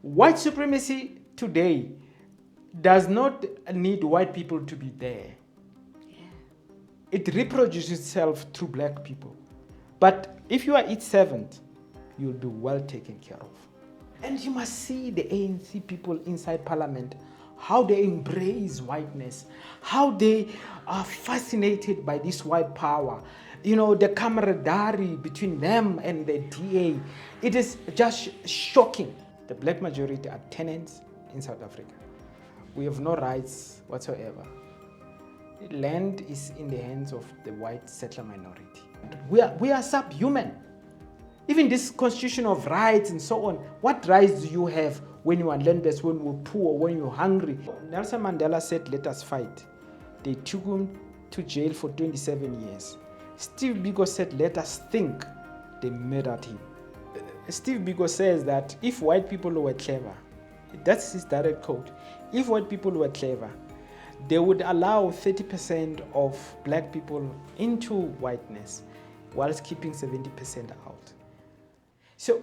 white supremacy today does not need white people to be there. It reproduces itself through black people. But if you are its servant, you'll be well taken care of. And you must see the ANC people inside parliament, how they embrace whiteness, how they are fascinated by this white power. You know, the camaraderie between them and the DA. It is just shocking. The black majority are tenants in South Africa. We have no rights whatsoever. Land is in the hands of the white settler minority. We are subhuman. Even this constitution of rights and so on, what rights do you have when you are landless, when you're poor, when you're hungry? Nelson Mandela said, let us fight. They took him to jail for 27 years. Steve Biko said, let us think. They murdered him. Steve Biko says that if white people were clever, that's his direct quote, if white people were clever, they would allow 30% of black people into whiteness whilst keeping 70% out. So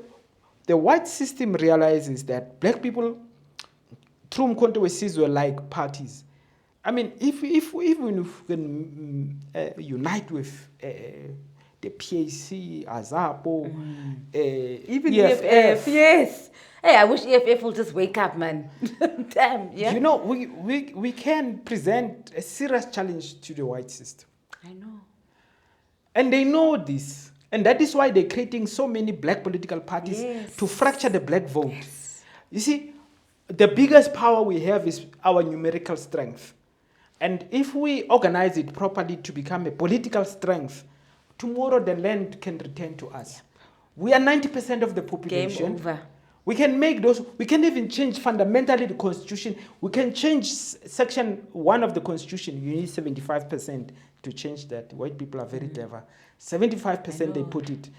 the white system realizes that black people, through Mkhonto were like parties. I mean, even if we can unite with the PAC, AZAPO, even EFF. Yes. Hey, I wish EFF will just wake up, man. Damn, yeah. You know, we can present a serious challenge to the white system. I know. And they know this. And that is why they're creating so many black political parties to fracture the black vote. Yes. You see, the biggest power we have is our numerical strength. And if we organize it properly to become a political strength, tomorrow the land can return to us. We are 90% of the population. Game over. We can make those, we can even change fundamentally the constitution. We can change section 1 of the constitution. You need 75% to change that. White people are very clever. 75% they put it.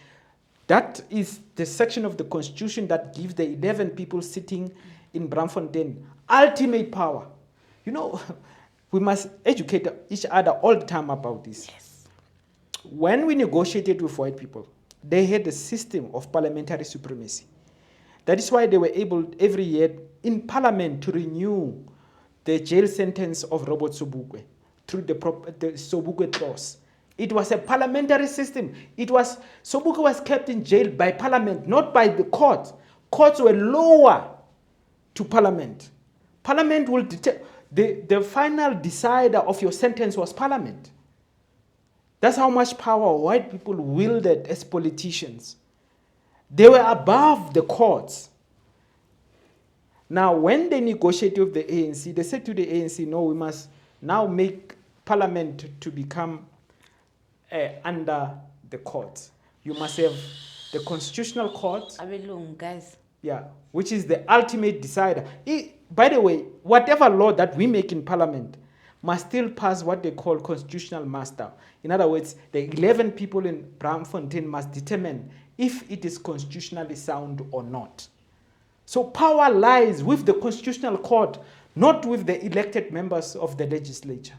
That is the section of the constitution that gives the 11 people sitting in Braamfontein ultimate power. You know, we must educate each other all the time about this. Yes. When we negotiated with white people, they had a system of parliamentary supremacy. That is why they were able every year in parliament to renew the jail sentence of Robert Sobukwe through the Sobukwe clause. It was a parliamentary system. Sobukwe was kept in jail by parliament, not by the court. Courts were lower to parliament. Parliament will the final decider of your sentence was parliament. That's how much power white people wielded as politicians. They were above the courts. Now, when they negotiated with the ANC, they said to the ANC, no, we must now make parliament to become under the courts. You must have the constitutional court. Guys. Yeah, which is the ultimate decider. By the way, whatever law that we make in parliament must still pass what they call constitutional muster. In other words, the 11 people in Braamfontein must determine if it is constitutionally sound or not. So power lies with the constitutional court, not with the elected members of the legislature.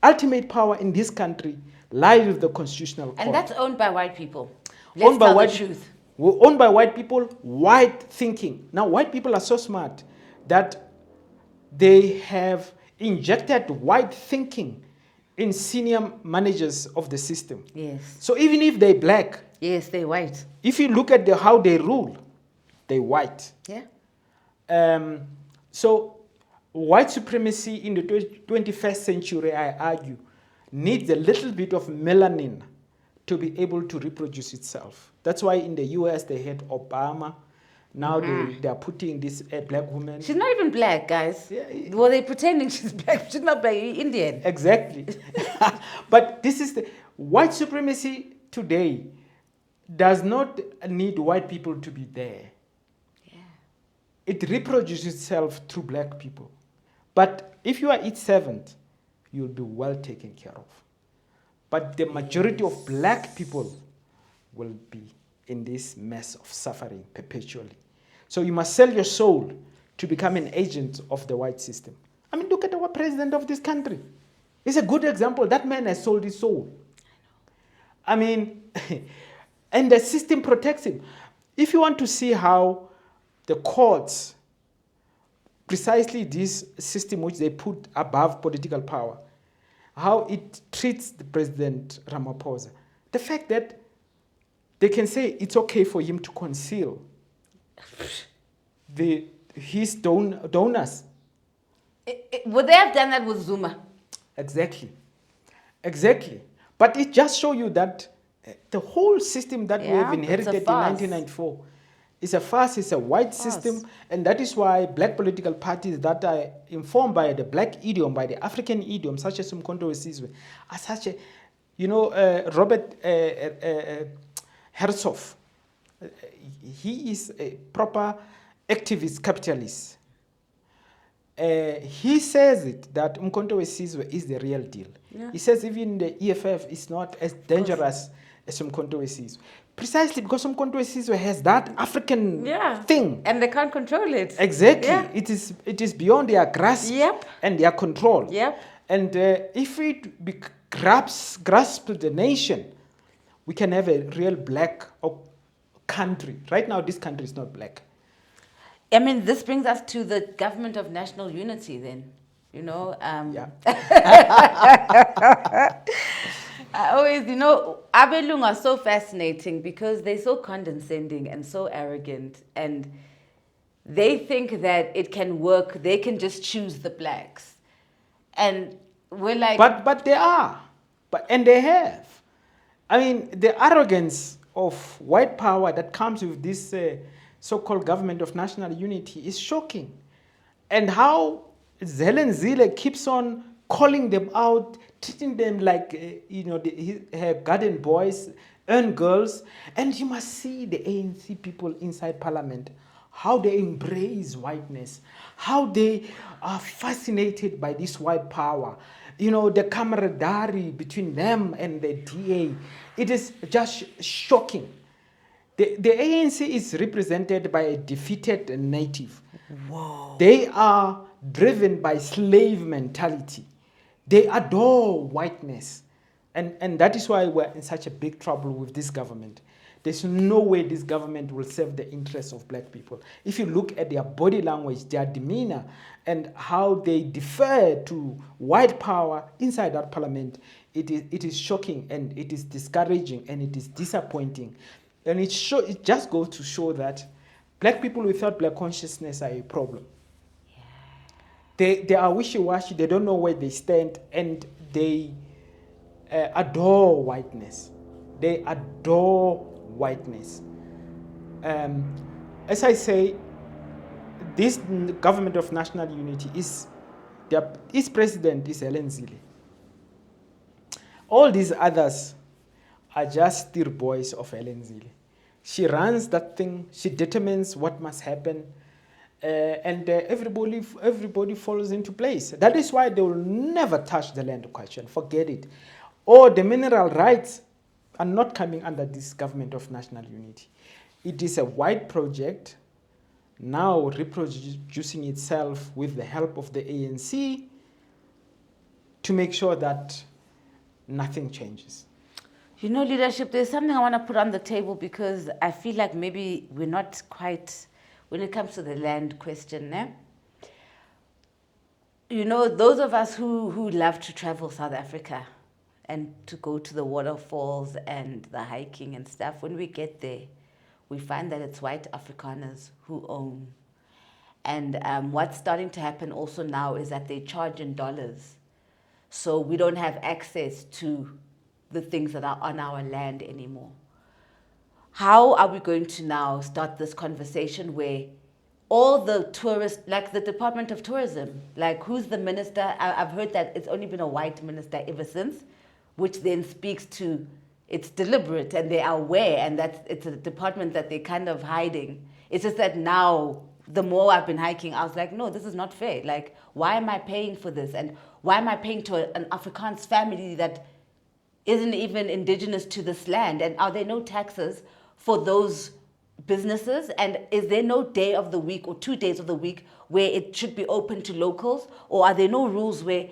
Ultimate power in this country lies with the constitutional court. And that's owned by white people. Let's tell the truth. We're owned by white people, white thinking. Now, white people are so smart that they have injected white thinking in senior managers of the system. Yes. So even if they're black, yes, they're white. If you look at how they rule, they're white. Yeah. So white supremacy in the 21st century, I argue, needs a little bit of melanin to be able to reproduce itself. That's why in the US they had Obama. Now they are putting this black woman. She's not even black, guys. Yeah. Well, they're pretending she's black. She's not black, Indian. Exactly. But this is the white supremacy today does not need white people to be there. Yeah. It reproduces itself through black people. But if you are its servant, you'll be well taken care of. But the majority of black people will be in this mess of suffering perpetually. So you must sell your soul to become an agent of the white system. I mean, look at our president of this country. He's a good example. That man has sold his soul. I mean, and the system protects him. If you want to see how the courts precisely this system which they put above political power, how it treats the President Ramaphosa. The fact that they can say it's okay for him to conceal his donors. Would they have done that with Zuma? Exactly. But it just shows you that the whole system that we have inherited in 1994 is a farce, it's a white system, and that is why black political parties that are informed by the black idiom, by the African idiom, such as Umkhonto we Sizwe, are such a, Robert Herzog, he is a proper activist capitalist. He says it that Umkhonto we Sizwe is the real deal. Yeah. He says even the EFF is not as dangerous as Umkhonto we Sizwe. Precisely because Umkhonto we Sizwe has that African thing. And they can't control it. Exactly. Yeah. It is beyond their grasp and their control. Yep. And if it grasp the nation, we can have a real black country. Right now, this country is not black. I mean, this brings us to the government of national unity then, I always, Abelung are so fascinating because they're so condescending and so arrogant, and they think that it can work, they can just choose the blacks. And we're like... But they are. And they have. I mean, the arrogance of white power that comes with this so-called government of national unity is shocking. And how Helen Zille keeps on calling them out, treating them like, her garden boys, earn girls. And you must see the ANC people inside parliament, how they embrace whiteness, how they are fascinated by this white power. The camaraderie between them and the DA. It is just shocking. The ANC is represented by a defeated native. Whoa. They are driven by slave mentality. They adore whiteness. And that is why we're in such a big trouble with this government. There's no way this government will serve the interests of black people. If you look at their body language, their demeanor, and how they defer to white power inside that parliament, it is shocking, and it is discouraging, and it is disappointing. And it just goes to show that black people without black consciousness are a problem. They are wishy-washy, they don't know where they stand, and they adore whiteness. They adore whiteness. As I say, this government of national unity its president is Helen Zille. All these others are just still boys of Helen Zille. She runs that thing, she determines what must happen, and everybody falls into place. That is why they will never touch the land question, forget it. Or the mineral rights are not coming under this government of national unity. It is a white project, now reproducing itself with the help of the ANC to make sure that nothing changes. Leadership, there's something I want to put on the table because I feel like maybe we're not quite, when it comes to the land question, those of us who love to travel South Africa and to go to the waterfalls and the hiking and stuff, when we get there, we find that it's white Afrikaners who own. And what's starting to happen also now is that they charge in dollars. So we don't have access to the things that are on our land anymore. How are we going to now start this conversation where all the tourists, like the Department of Tourism, like who's the minister? I've heard that it's only been a white minister ever since, which then speaks to it's deliberate and they are aware, and that it's a department that they're kind of hiding. It's just that now, the more I've been hiking, I was like, no, this is not fair. Like, why am I paying for this? And why am I paying to an Afrikaans family that isn't even indigenous to this land? And are there no taxes for those businesses? And is there no day of the week or 2 days of the week where it should be open to locals? Or are there no rules where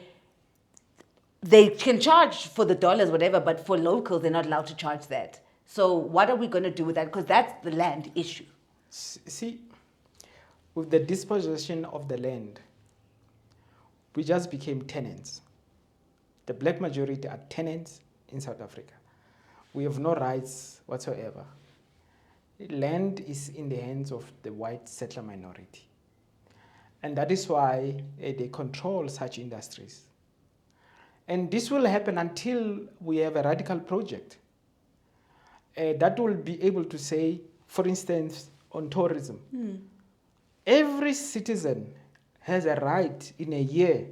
they can charge for the dollars, whatever, but for locals, they're not allowed to charge that? So what are we going to do with that? Because that's the land issue. See, with the dispossession of the land, we just became tenants. The black majority are tenants in South Africa. We have no rights whatsoever. Land is in the hands of the white settler minority. And that is why they control such industries. And this will happen until we have a radical project that will be able to say, for instance, on tourism. Every citizen has a right in a year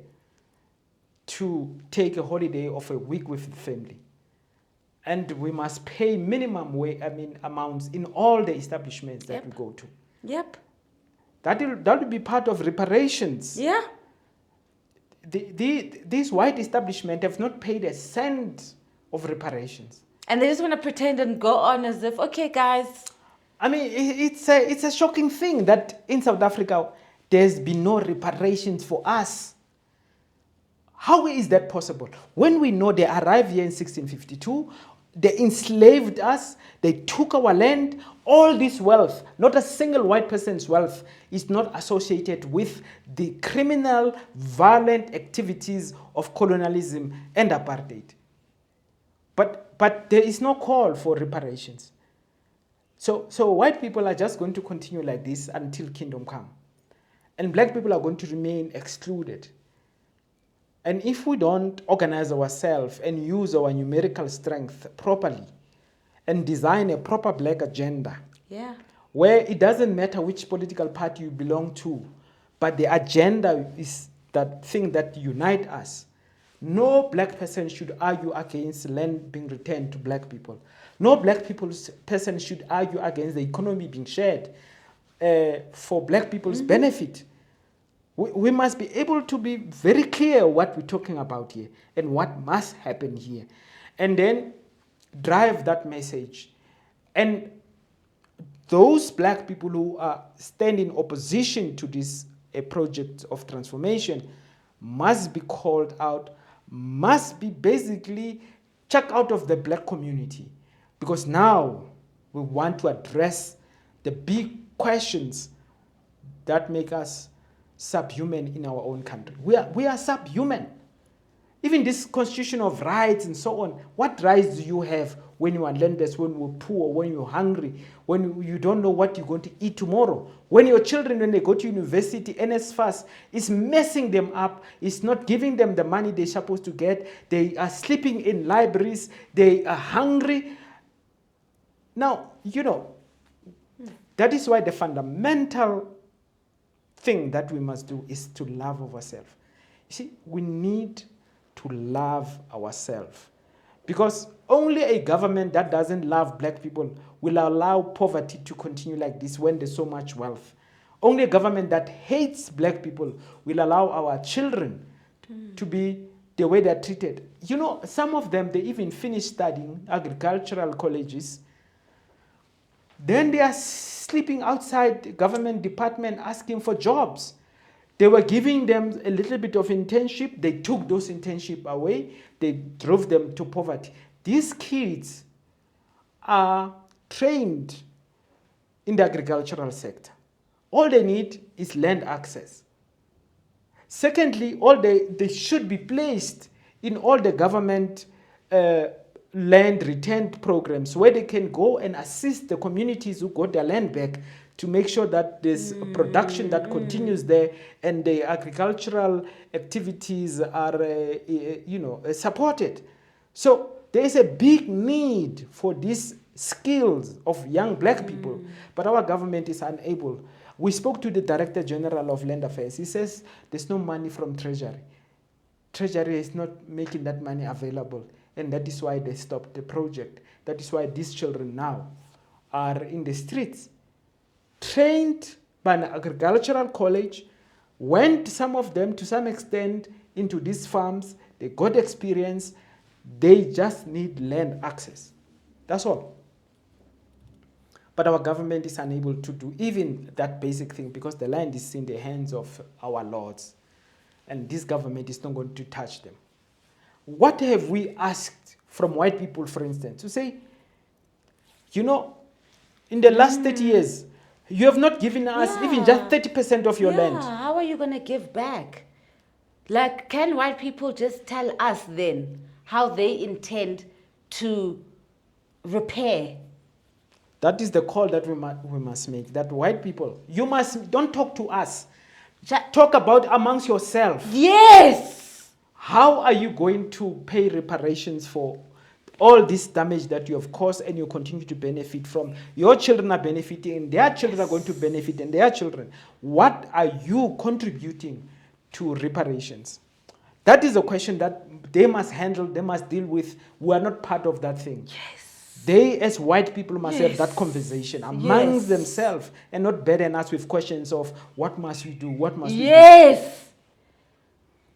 to take a holiday of a week with the family. And we must pay minimum amounts in all the establishments that we go to. Yep. That will be part of reparations. Yeah. These white establishments have not paid a cent of reparations. And they just want to pretend and go on as if, okay, guys. I mean, it's a shocking thing that in South Africa, there's been no reparations for us. How is that possible? When we know they arrived here in 1652, they enslaved us, they took our land, all this wealth, not a single white person's wealth is not associated with the criminal, violent activities of colonialism and apartheid. But there is no call for reparations. So white people are just going to continue like this until kingdom come. And black people are going to remain excluded. And if we don't organize ourselves and use our numerical strength properly and design a proper black agenda, where it doesn't matter which political party you belong to, but the agenda is that thing that unites us. No black person should argue against land being returned to black people. No black person should argue against the economy being shared for black people's benefit. We must be able to be very clear what we're talking about here and what must happen here. And then drive that message. And those black people who are standing in opposition to this project of transformation must be called out, must be basically chucked out of the black community. Because now we want to address the big questions that make us subhuman in our own country. We are subhuman. Even this constitution of rights and so on, what rights do you have when you are landless, when you're poor, when you're hungry, when you don't know what you're going to eat tomorrow? When your children, when they go to university, NSFAS is messing them up, it's not giving them the money they're supposed to get, they are sleeping in libraries, they are hungry. Now, that is why the fundamental thing that we must do is to love ourselves. You see, we need to love ourselves. Because only a government that doesn't love black people will allow poverty to continue like this when there's so much wealth. Only a government that hates black people will allow our children to be the way they're treated. Some of them, they even finish studying agricultural colleges. Then they are sleeping outside the government department asking for jobs. They were giving them a little bit of internship. They took those internship away. They drove them to poverty. These kids are trained in the agricultural sector. All they need is land access. Secondly, they should be placed in all the government land return programs where they can go and assist the communities who got their land back to make sure that there's production that continues there and the agricultural activities are supported. So there is a big need for these skills of young black people, but our government is unable. We spoke to the Director General of Land Affairs. He says there's no money from Treasury. Treasury is not making that money available. And that is why they stopped the project. That is why these children now are in the streets. Trained by an agricultural college, went some of them to some extent into these farms. They got experience. They just need land access. That's all. But our government is unable to do even that basic thing because the land is in the hands of our lords. And this government is not going to touch them. What have we asked from white people, for instance, to say, in the last 30 years, You have not given us even just 30% of your land. How are you going to give back? Like, can white people just tell us then how they intend to repair? That is the call that we must make. That white people, don't talk to us. Talk about amongst yourself. Yes! How are you going to pay reparations for all this damage that you have caused, and you continue to benefit from? Your children are benefiting, and their children are going to benefit, and their children. What are you contributing to reparations? That is a question that they must handle, they must deal with. We are not part of that thing. Yes. They, as white people, must have that conversation amongst themselves and not burden us with questions of what must we do, what must we do. Yes.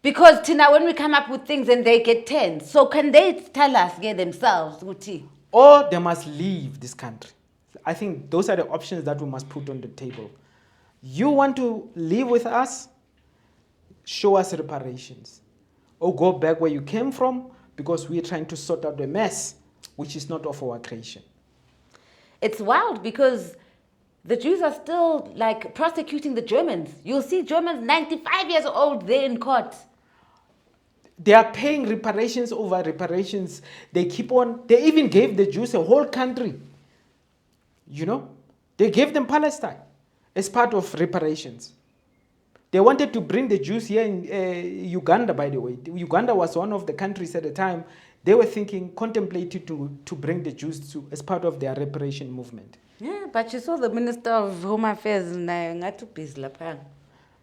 Because Tina, when we come up with things and they get tense, so can they tell us themselves, Uti? Or they must leave this country. I think those are the options that we must put on the table. You want to live with us? Show us reparations. Or go back where you came from, because we're trying to sort out the mess, which is not of our creation. It's wild because the Jews are still like prosecuting the Germans. You'll see Germans 95 years old there in court. They are paying reparations over reparations. They keep on. They even gave the Jews a whole country. You know, they gave them Palestine as part of reparations. They wanted to bring the Jews here in Uganda, by the way. Uganda was one of the countries at the time. They were contemplating to bring the Jews as part of their reparation movement. Yeah, but you saw the Minister of Home Affairs,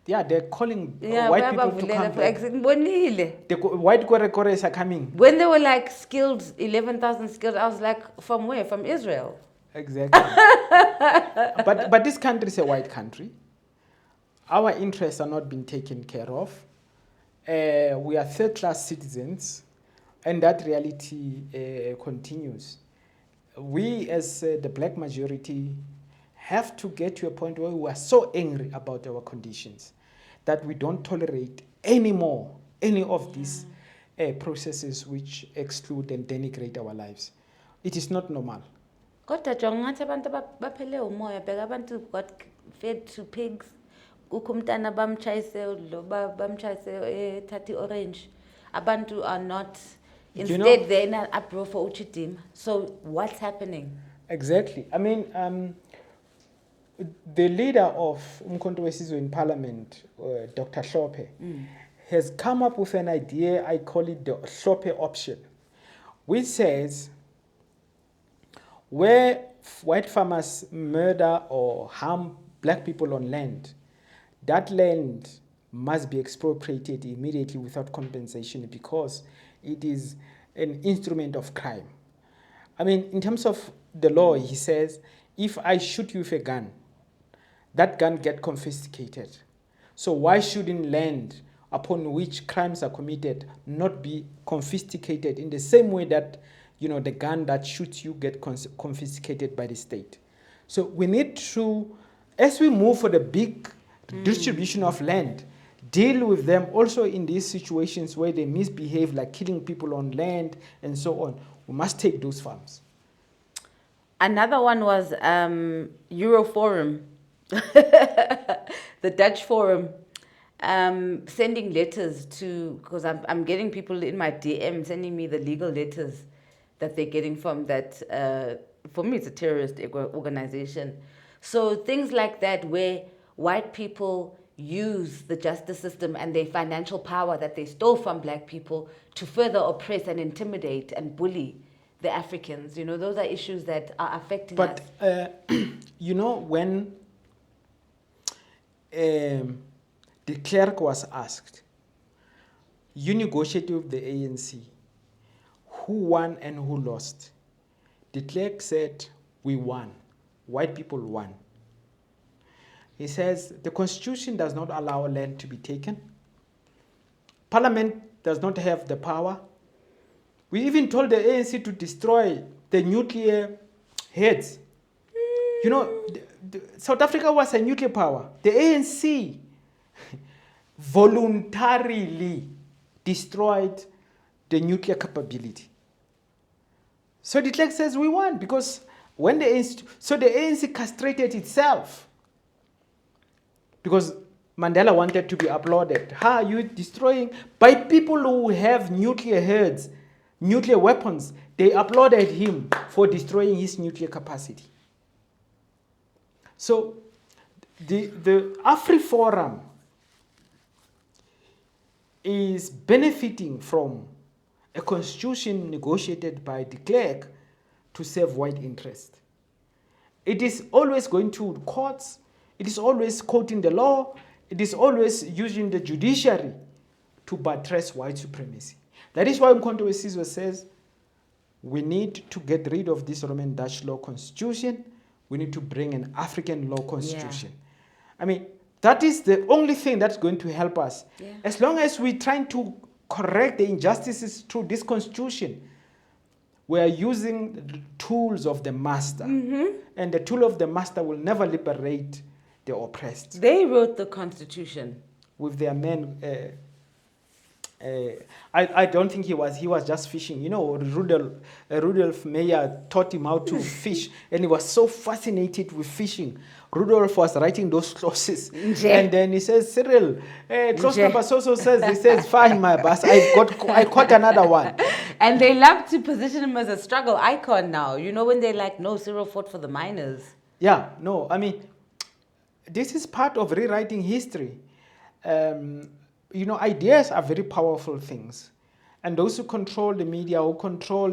yeah, they're calling white people to come back. The white Korekores are coming. When they were like skilled, 11,000 skilled, I was like, from where? From Israel? Exactly. but this country is a white country. Our interests are not being taken care of. We are third-class citizens, and that reality continues. We, as the black majority, have to get to a point where we are so angry about our conditions that we don't tolerate anymore any of these processes which exclude and denigrate our lives. It is not normal. Kodwa jongathi abantu baphele umoya bheka abantu got fed to pigs. Ukumtana bamchayise lo bamchayise thathi orange. Abantu are not, instead they're in an uproar for Uchidim. So what's happening? Exactly. I mean, the leader of Umkhonto weSizwe in Parliament, Dr. Hlophe, has come up with an idea. I call it the Hlophe option, which says where white farmers murder or harm black people on land, that land must be expropriated immediately without compensation, because it is an instrument of crime. I mean, in terms of the law, he says, if I shoot you with a gun, that gun gets confiscated. So why shouldn't land upon which crimes are committed not be confiscated in the same way that, the gun that shoots you get confiscated by the state? So we need to, as we move for the big distribution of land, deal with them also in these situations where they misbehave, like killing people on land and so on. We must take those farms. Another one was Euroforum, the Dutch forum, sending letters to, because I'm getting people in my DM sending me the legal letters that they're getting from that, for me it's a terrorist organization. So things like that where white people use the justice system and their financial power that they stole from black people to further oppress and intimidate and bully the Africans. Those are issues that are affecting us. But, when the clerk was asked, you negotiated with the ANC, who won and who lost? The clerk said, we won. White people won. He says, the Constitution does not allow land to be taken. Parliament does not have the power. We even told the ANC to destroy the nuclear heads. South Africa was a nuclear power. The ANC voluntarily destroyed the nuclear capability. So the clerk says we won, because when the ANC castrated itself because Mandela wanted to be applauded. You destroying by people who have nuclear heads, nuclear weapons. They applauded him for destroying his nuclear capacity. So the AfriForum is benefiting from a constitution negotiated by de Klerk to serve white interest. It is always going to courts. It is always quoting the law. It is always using the judiciary to buttress white supremacy. That is why Umkhonto we Sizwe says we need to get rid of this Roman Dutch law constitution. We need to bring an African law constitution. I mean, that is the only thing that's going to help us. As long as we're trying to correct the injustices through this constitution, we are using the tools of the master. And the tool of the master will never liberate the oppressed. They wrote the constitution. With their men. I don't think he was just fishing. You know, Rudolf Meyer taught him how to fish, and he was so fascinated with fishing. Rudolf was writing those clauses, and then he says, Cyril, clause number so says, he says, fine, my boss, I caught another one. And they love to position him as a struggle icon now. You know, when they're like, no, Cyril fought for the miners. Yeah, no, I mean, this is part of rewriting history. You know, ideas are very powerful things. And those who control the media, who control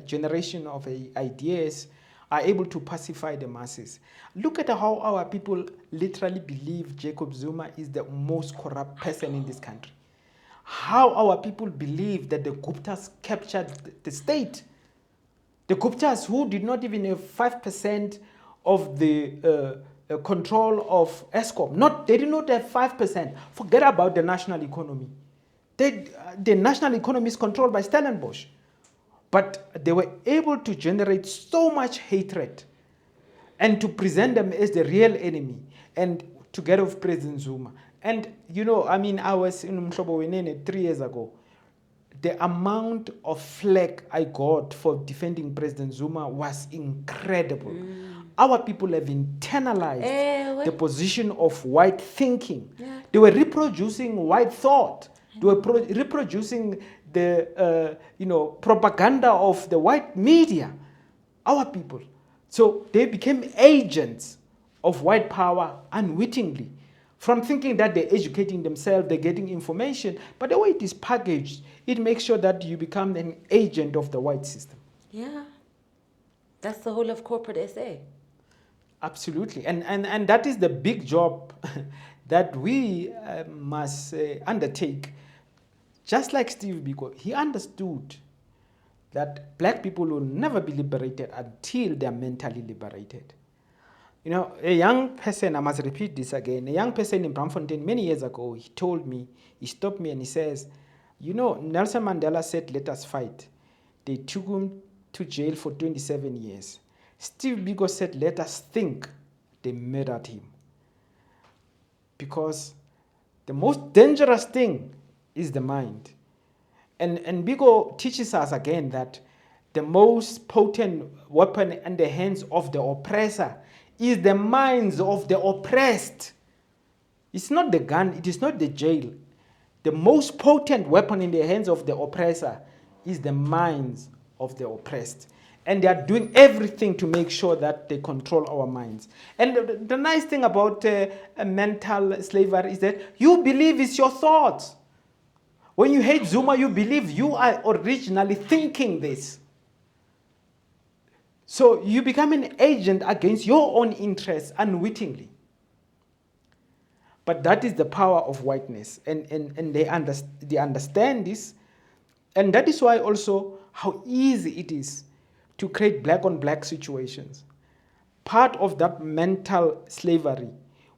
generation of ideas, are able to pacify the masses. Look at how our people literally believe Jacob Zuma is the most corrupt person in this country. How our people believe that the Guptas captured the state. The Guptas, who did not even have 5% of the control of ESCOM. They did not have 5%. Forget about the national economy. The national economy is controlled by Stellenbosch. But they were able to generate so much hatred and to present them as the real enemy and together with President Zuma. And, you know, I mean, I was in Mhlobo 3 years ago. The amount of flack I got for defending President Zuma was incredible. Our people have internalized the position of white thinking. They were reproducing white thought. They were reproducing the propaganda of the white media. Our people. So they became agents of white power unwittingly. From thinking that they're educating themselves, they're getting information, but the way it is packaged, it makes sure that you become an agent of the white system. Yeah. That's the whole of corporate SA. Absolutely. And that is the big job that we must undertake. Just like Steve Biko, he understood that black people will never be liberated until they are mentally liberated. You know, a young person, I must repeat this again, a young person in Braamfontein many years ago, he told me, he stopped me and he says, you know, Nelson Mandela said, let us fight. They took him to jail for 27 years. Steve Biko said, let us think. They murdered him. Because the most dangerous thing is the mind. And Biko teaches us again that the most potent weapon in the hands of the oppressor is the minds of the oppressed. It's not the gun, it is not the jail. The most potent weapon in the hands of the oppressor is the minds of the oppressed. And they are doing everything to make sure that they control our minds. And the nice thing about mental slavery is that you believe it's your thoughts. When you hate Zuma, you believe you are originally thinking this. So you become an agent against your own interests unwittingly. But that is the power of whiteness. And they understand this. And that is why also how easy it is to create black-on-black situations. Part of that mental slavery,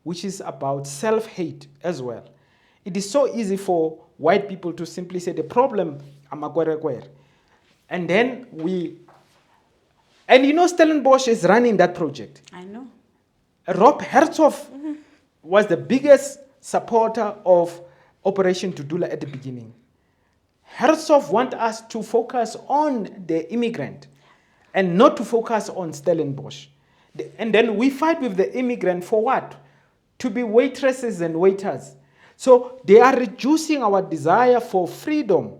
which is about self-hate as well. It is so easy for white people to simply say, the problem, I'm a kwerekwere. And then and you know Stellenbosch is running that project. I know. Rob Herzog was the biggest supporter of Operation Dudula at the beginning. Herzog wants us to focus on the immigrant and not to focus on Stellenbosch. And then we fight with the immigrant for what? to be waitresses and waiters. So they are reducing our desire for freedom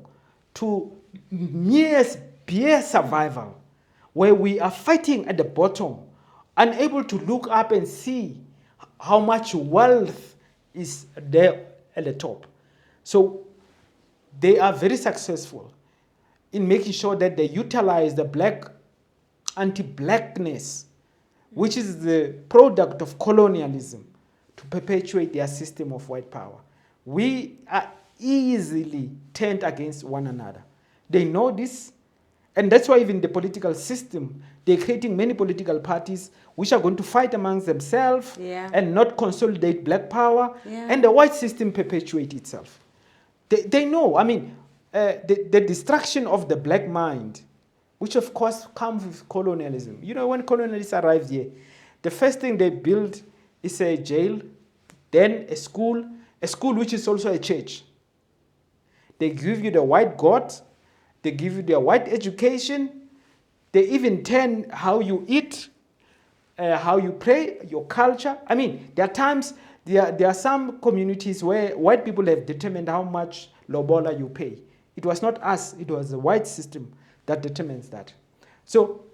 to mere survival, where we are fighting at the bottom, unable to look up and see how much wealth is there at the top. So they are very successful in making sure that they utilize the black anti-blackness, which is the product of colonialism, to perpetuate their system of white power. We are easily turned against one another. They know this, and that's why even the political system, they're creating many political parties which are going to fight amongst themselves and not consolidate black power, and the white system perpetuate itself. They know, I mean, the destruction of the black mind, which of course comes with colonialism. You know, when colonialists arrived here, the first thing they built is a jail, then a school which is also a church. They give you the white God, they give you the white education, they even turn how you eat, how you pray, your culture. I mean, there are times, there are some communities where white people have determined how much lobola you pay. It was not us, it was the white system that determines that. So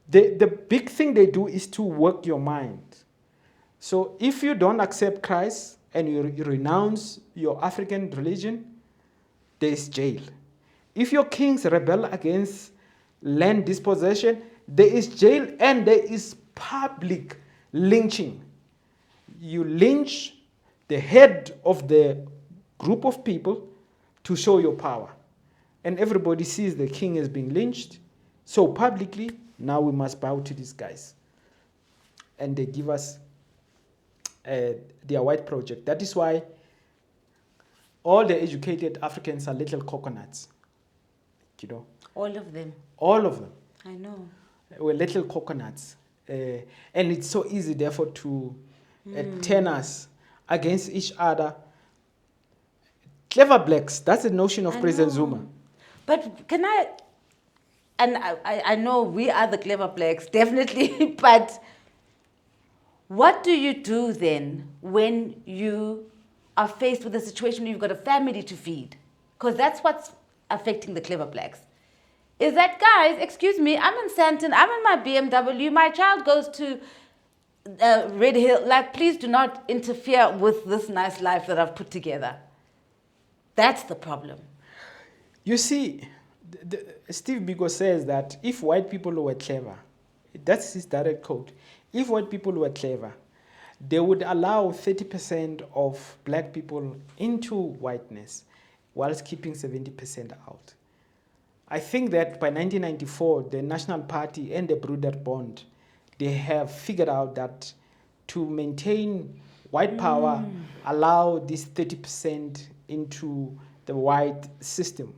the big thing they do is to work your mind. So if you don't accept Christ and you renounce your African religion, there is jail. If your kings rebel against land dispossession, there is jail and there is public lynching. You lynch the head of the group of people to show your power. And everybody sees the king is being lynched. So publicly, now we must bow to these guys. And they give us their white project. That is why all the educated Africans are little coconuts. You know? All of them. All of them. I know. We're little coconuts. And it's so easy, therefore, to turn us against each other. Clever blacks, that's the notion of President Zuma. But can I know we are the clever blacks, definitely, but what do you do then when you are faced with a situation where you've got a family to feed? Because that's what's affecting the clever blacks. Is that, guys, excuse me, I'm in Sandton, I'm in my BMW, my child goes to Red Hill, like, please do not interfere with this nice life that I've put together. That's the problem. You see, Steve Biko says that if white people were clever, that's his direct quote, if white people were clever, they would allow 30% of black people into whiteness whilst keeping 70% out. I think that by 1994, the National Party and the Broederbond, they have figured out that to maintain white power, allow this 30% into the white system,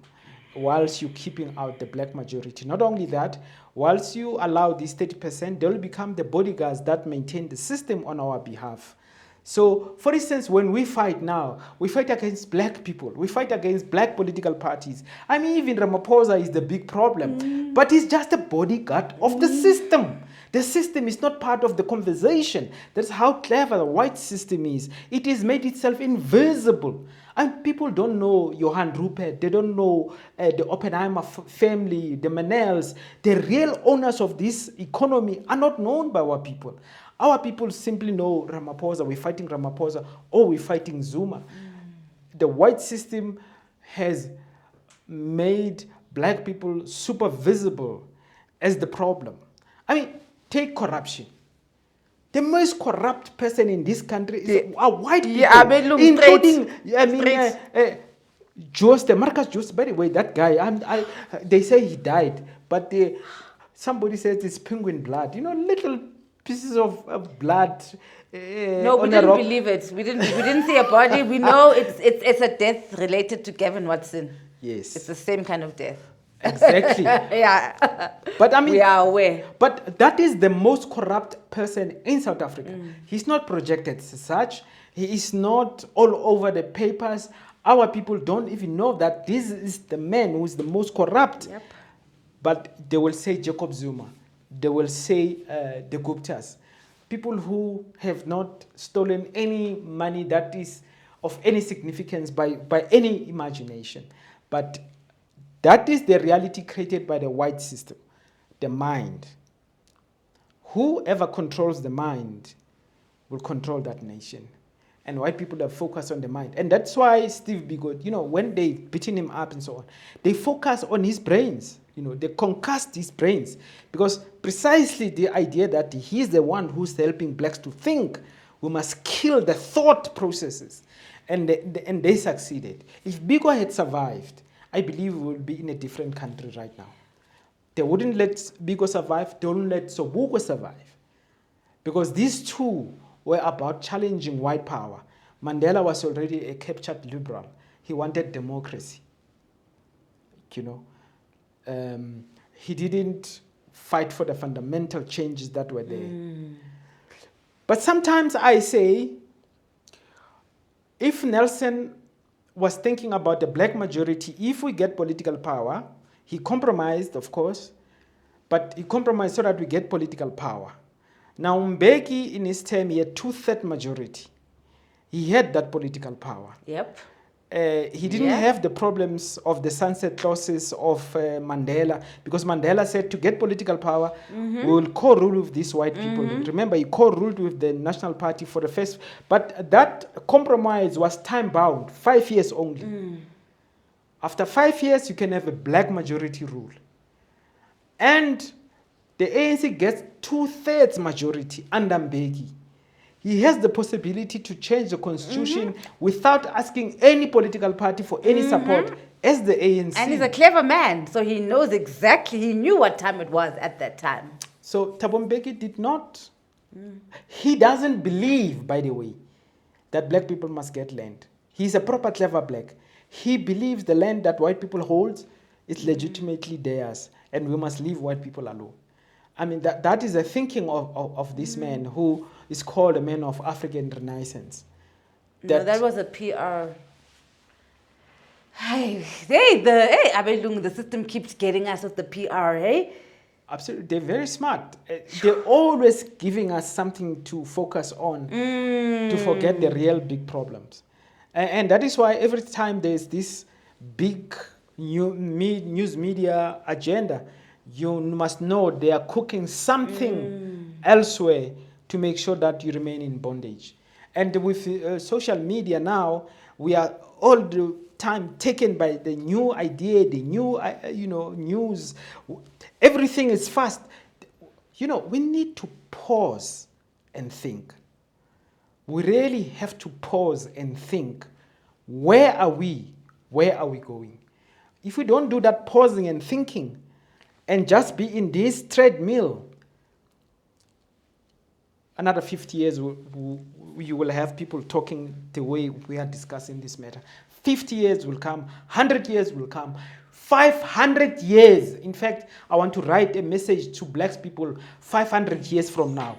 whilst you're keeping out the black majority. Not only that, whilst you allow this 30%, they'll become the bodyguards that maintain the system on our behalf. So, for instance, when we fight now, we fight against black people. We fight against black political parties. I mean, even Ramaphosa is the big problem. But he's just a bodyguard of the system. The system is not part of the conversation. That's how clever the white system is. It has made itself invisible. And people don't know Johann Rupert. They don't know the Oppenheimer family, the Manels. The real owners of this economy are not known by our people. Our people simply know Ramaphosa, we're fighting Ramaphosa, or we're fighting Zuma. The white system has made black people super visible as the problem. I mean, take corruption. The most corrupt person in this country is a white people, including, Marcus Jooste, by the way, that guy, they say he died, but somebody says it's penguin blood, you know, little pieces of blood. No, we didn't believe it. We didn't see a body. We know it's a death related to Gavin Watson. Yes. It's the same kind of death. Exactly. Yeah. But I mean, we are aware. But that is the most corrupt person in South Africa. He's not projected as such. He is not all over the papers. Our people don't even know that this is the man who is the most corrupt. Yep. But they will say Jacob Zuma. They will say the Guptas. people who have not stolen any money that is of any significance by any imagination. But that is the reality created by the white system, the mind. Whoever controls the mind will control that nation. And white people are focused on the mind. And that's why Steve Biko, when they beating him up and so on, they focus on his brains. They concussed his brains. Because precisely the idea that he's the one who's helping blacks to think, we must kill the thought processes. And they succeeded. If Biko had survived, I believe we would be in a different country right now. They wouldn't let Biko survive, they wouldn't let Sobukwe survive. Because these two were about challenging white power. Mandela was already a captured liberal. He wanted democracy. He didn't fight for the fundamental changes that were there. But sometimes I say, if Nelson was thinking about the black majority, if we get political power, he compromised, of course, but he compromised so that we get political power. Now, Mbeki, in his term, he had 2/3 majority. He had that political power. Yep. He didn't have the problems of the sunset clauses of Mandela, because Mandela said to get political power, we will co-rule with these white people. Remember, he co-ruled with the National Party for the first, but that compromise was time-bound, 5 years only. After 5 years, you can have a black majority rule. And the ANC gets 2/3 majority under Mbeki. He has the possibility to change the constitution without asking any political party for any support as the ANC. And he's a clever man, so he knows exactly, he knew what time it was at that time. So Thabo Mbeki did not, he doesn't believe, by the way, that black people must get land. He's a proper clever black. He believes the land that white people hold is legitimately theirs, and we must leave white people alone. I mean, that is the thinking of this man who is called a man of African Renaissance. That was a PR. Hey, the system keeps getting us with the PR, hey? Absolutely, they're very smart. They're always giving us something to focus on, to forget the real big problems. And that is why every time there's this big news media agenda, you must know they are cooking something elsewhere to make sure that you remain in bondage. And with social media now, we are all the time taken by the new idea, the new news. Everything is fast. We need to pause and think. We really have to pause and think. Where are we? Where are we going? If we don't do that pausing and thinking, and just be in this treadmill, another 50 years, you will have people talking the way we are discussing this matter. 50 years will come, 100 years will come, 500 years. In fact, I want to write a message to black people 500 years from now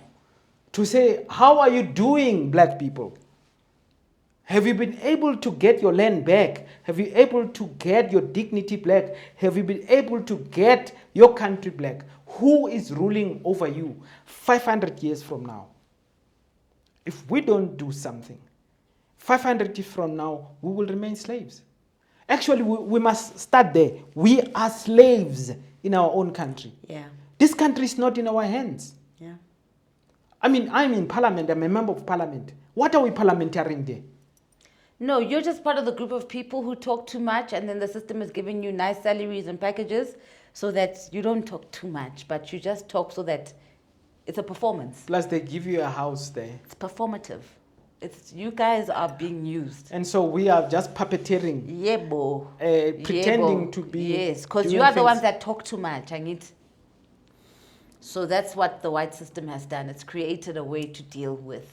to say, how are you doing, black people? Have you been able to get your land back? Have you been able to get your dignity back? Have you been able to get your country back? Who is ruling over you 500 years from now? If we don't do something, 500 years from now, we will remain slaves. Actually, we must start there. We are slaves in our own country. Yeah. This country is not in our hands. Yeah. I mean, I'm in parliament. I'm a member of parliament. What are we parliamentarying there? No, you're just part of the group of people who talk too much, and then the system is giving you nice salaries and packages so that you don't talk too much, but you just talk so that it's a performance. Plus, they give you a house there. It's performative. You guys are being used. And so we are just puppeteering. Yebo. Pretending to be. Yes, because you are the ones that talk too much. So that's what the white system has done. It's created a way to deal with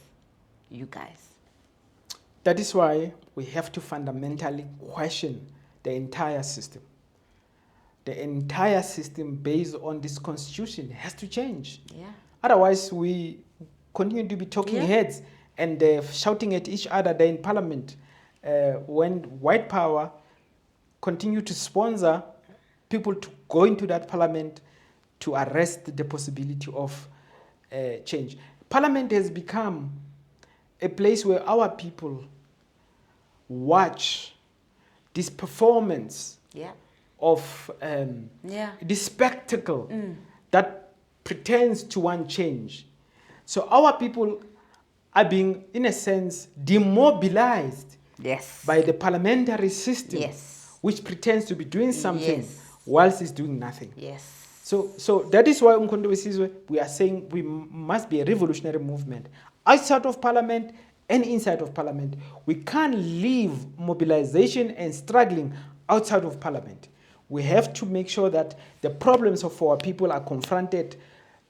you guys. That is why we have to fundamentally question the entire system. The entire system based on this constitution has to change. Yeah. Otherwise, we continue to be talking heads and shouting at each other there in parliament when white power continue to sponsor people to go into that parliament to arrest the possibility of change. Parliament has become a place where our people watch this performance Yeah. of Yeah. this spectacle that pretends to want change. So our people are being, in a sense, demobilized Yes. by the parliamentary system, Yes. which pretends to be doing something Yes. whilst it's doing nothing. Yes. So that is why Umkhonto weSizwe, we are saying we must be a revolutionary movement outside of parliament and inside of parliament. We can't leave mobilization and struggling outside of parliament. We have to make sure that the problems of our people are confronted,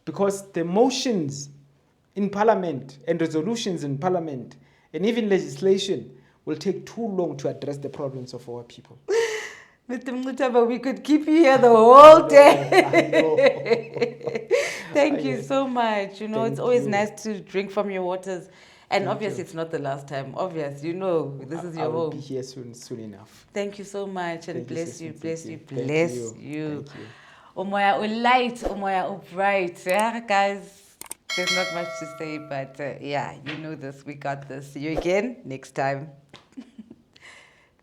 because the motions in parliament and resolutions in parliament and even legislation will take too long to address the problems of our people. Mr. MNGXITAMA, we could keep you here the whole day. I know. Thank you so much. You know, it's Thank always you. nice to drink from your waters. And Thank obviously, you. it's not the last time. Obvious, you know, this is I your will home. be here soon enough. Thank you so much, and Thank you, bless sister. you, Thank bless you. you, Thank bless you. you. Thank you. Umoya ulight, umoya ubright. Yeah, guys, there's not much to say, but yeah, you know this. We got this. See you again next time.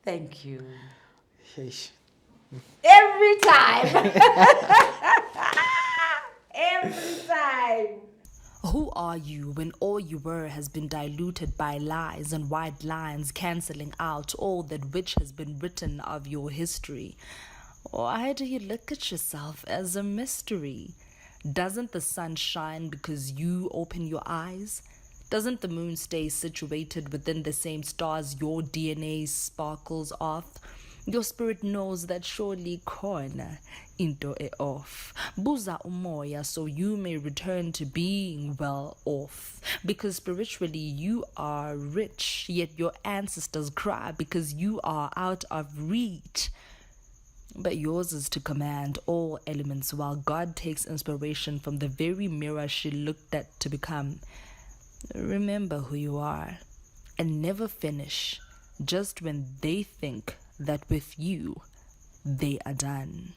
Thank you. Yeesh. Every time. Every time. Who are you when all you were has been diluted by lies and white lines cancelling out all that which has been written of your history? Why do you look at yourself as a mystery? Doesn't the sun shine because you open your eyes? Doesn't the moon stay situated within the same stars your DNA sparkles off? Your spirit knows that surely corner into e off. Buza umoya so you may return to being well off. Because spiritually you are rich, yet your ancestors cry because you are out of reach. But yours is to command all elements while God takes inspiration from the very mirror she looked at to become. Remember who you are and never finish just when they think that with you they are done.